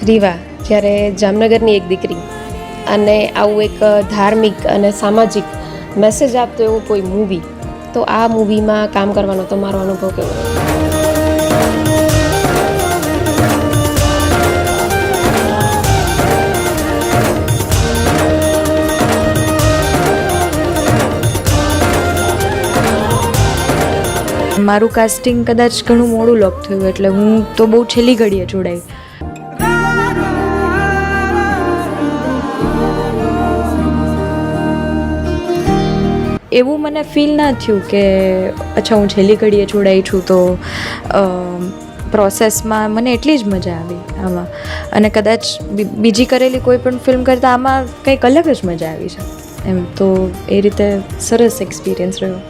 રીવા જ્યારે જામનગરની એક દીકરી અને આવું એક ધાર્મિક અને સામાજિક મેસેજ આપતો એવું કોઈ મૂવી, તો આ મૂવીમાં કામ કરવાનો તમારો અનુભવ કેવો રહ્યો? મારું કાસ્ટિંગ કદાચ ઘણું મોડું લોક થયું, એટલે હું તો બહુ છેલ્લી ઘડીએ જોડાઈ. એવું મને ફીલ ના થયું કે અચ્છા હું છેલ્લી ઘડીએ જોડાઈ છું, તો પ્રોસેસમાં મને એટલી જ મજા આવી આમાં. અને કદાચ બીજી કરેલી કોઈ પણ ફિલ્મ કરતાં આમાં કંઈક અલગ જ મજા આવી છે એમ. તો એ રીતે સરસ એક્સપિરિયન્સ રહ્યો.